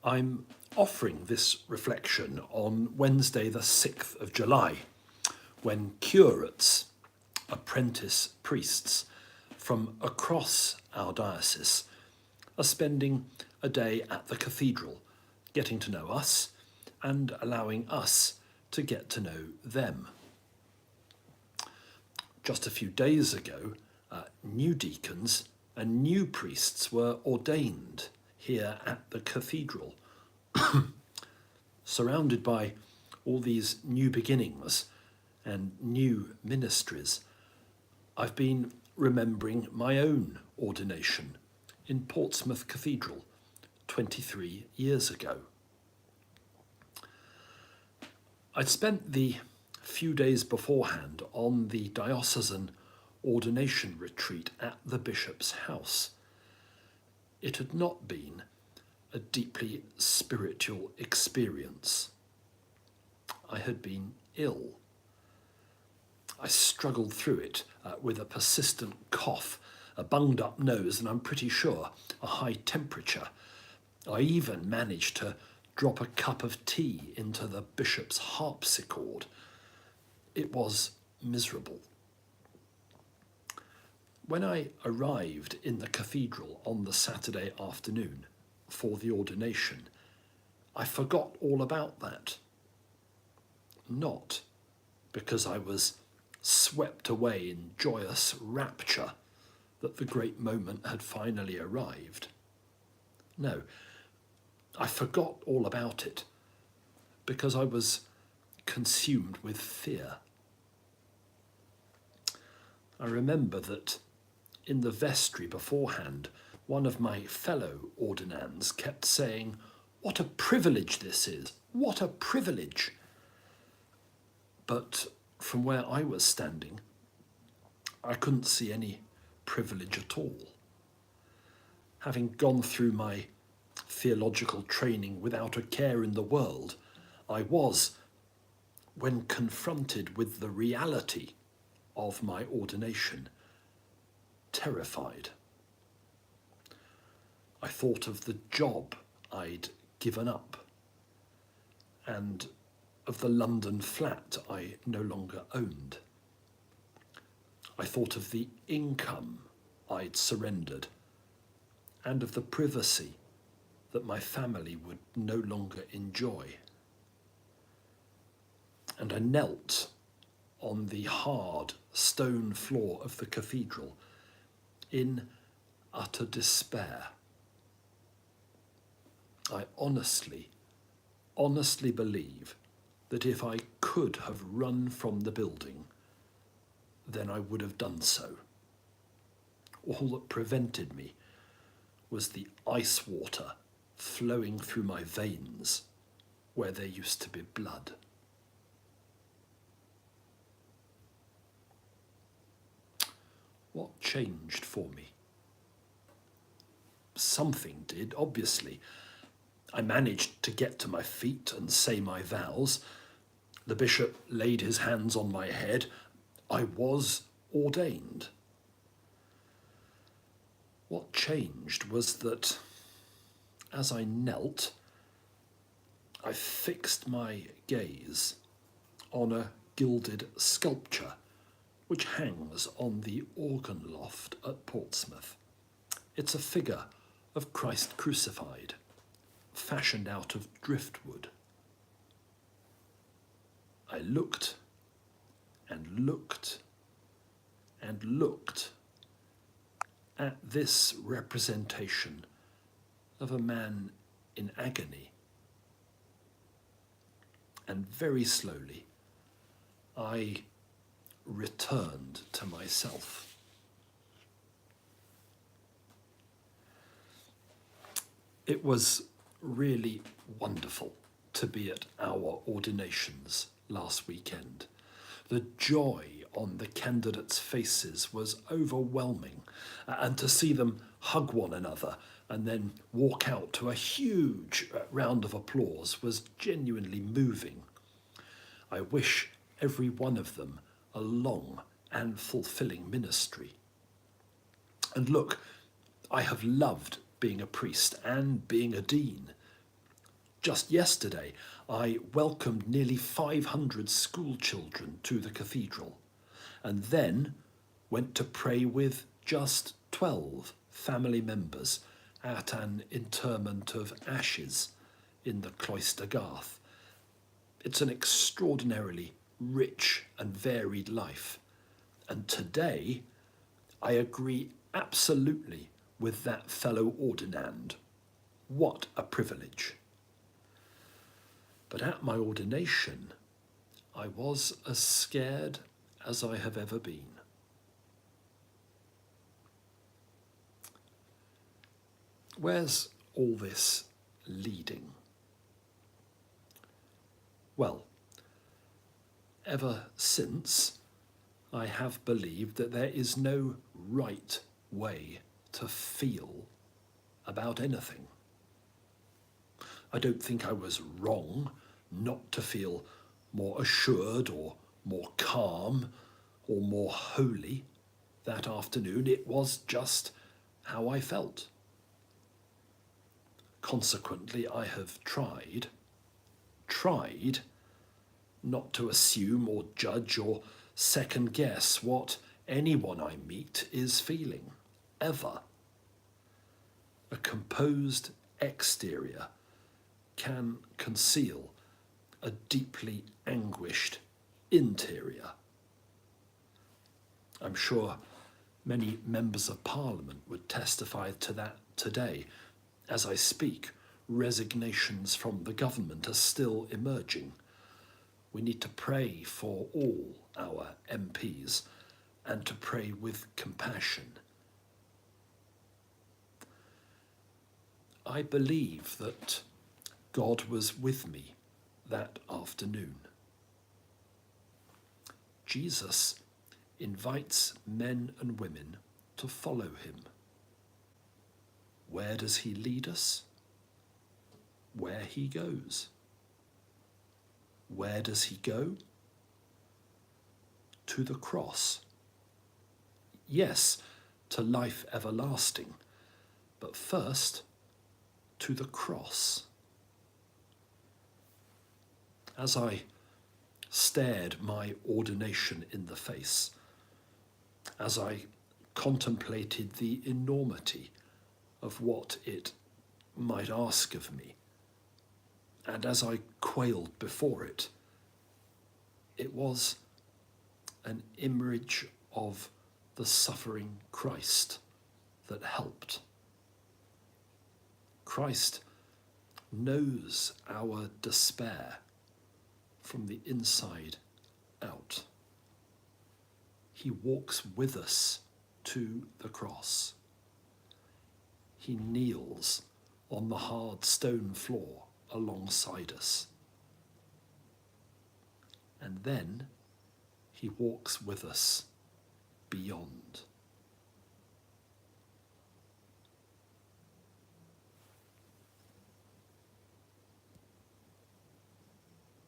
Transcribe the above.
I'm offering this reflection on Wednesday, the 6th of July, when curates, apprentice priests from across our diocese are spending a day at the Cathedral, getting to know us and allowing us to get to know them. Just a few days ago, new deacons and new priests were ordained here at the Cathedral, surrounded by all these new beginnings and new ministries. I've been remembering my own ordination in Portsmouth Cathedral 23 years ago. I'd spent the few days beforehand on the diocesan ordination retreat at the bishop's house. It had not been a deeply spiritual experience. I had been ill. I struggled through it with a persistent cough, a bunged up nose, and I'm pretty sure a high temperature. I even managed to drop a cup of tea into the bishop's harpsichord. It was miserable. When I arrived in the cathedral on the Saturday afternoon for the ordination, I forgot all about that. Not because I was swept away in joyous rapture that the great moment had finally arrived. No, I forgot all about it because I was consumed with fear. I remember that in the vestry beforehand, one of my fellow ordinands kept saying, "What a privilege this is! What a privilege!" But from where I was standing, I couldn't see any privilege at all. Having gone through my theological training without a care in the world, I was, when confronted with the reality of my ordination, terrified. I thought of the job I'd given up and of the London flat I no longer owned. I thought of the income I'd surrendered and of the privacy that my family would no longer enjoy. And I knelt on the hard stone floor of the cathedral in utter despair. I honestly believe that if I could have run from the building, then I would have done so. All that prevented me was the ice water flowing through my veins where there used to be blood. What changed for me? Something did, obviously. I managed to get to my feet and say my vows. The bishop laid his hands on my head. I was ordained. What changed was that as I knelt, I fixed my gaze on a gilded sculpture which hangs on the organ loft at Portsmouth. It's a figure of Christ crucified, fashioned out of driftwood. I looked and looked and looked at this representation of a man in agony. And very slowly, I returned to myself. It was really wonderful to be at our ordinations last weekend. The joy on the candidates' faces was overwhelming, and to see them hug one another and then walk out to a huge round of applause was genuinely moving. I wish every one of them a long and fulfilling ministry. And look, I have loved being a priest and being a dean. Just yesterday, I welcomed nearly 500 school children to the cathedral, and then went to pray with just 12 family members at an interment of ashes in the cloister garth. It's an extraordinarily rich and varied life, and today I agree absolutely with that fellow ordinand. What a privilege. But at my ordination, I was as scared as I have ever been. Where's all this leading? Well, ever since, I have believed that there is no right way to feel about anything. I don't think I was wrong not to feel more assured or more calm or more holy that afternoon. It was just how I felt. Consequently, I have tried not to assume or judge or second guess what anyone I meet is feeling, ever. A composed exterior can conceal a deeply anguished interior. I'm sure many members of Parliament would testify to that today. As I speak, resignations from the government are still emerging. We need to pray for all our MPs and to pray with compassion. I believe that God was with me that afternoon. Jesus invites men and women to follow him. Where does he lead us? Where he goes. Where does he go? To the cross. Yes, to life everlasting, but first to the cross. As I stared my ordination in the face, as I contemplated the enormity of what it might ask of me, and as I quailed before it, it was an image of the suffering Christ that helped. Christ knows our despair from the inside out. He walks with us to the cross. He kneels on the hard stone floor alongside us. And then he walks with us beyond.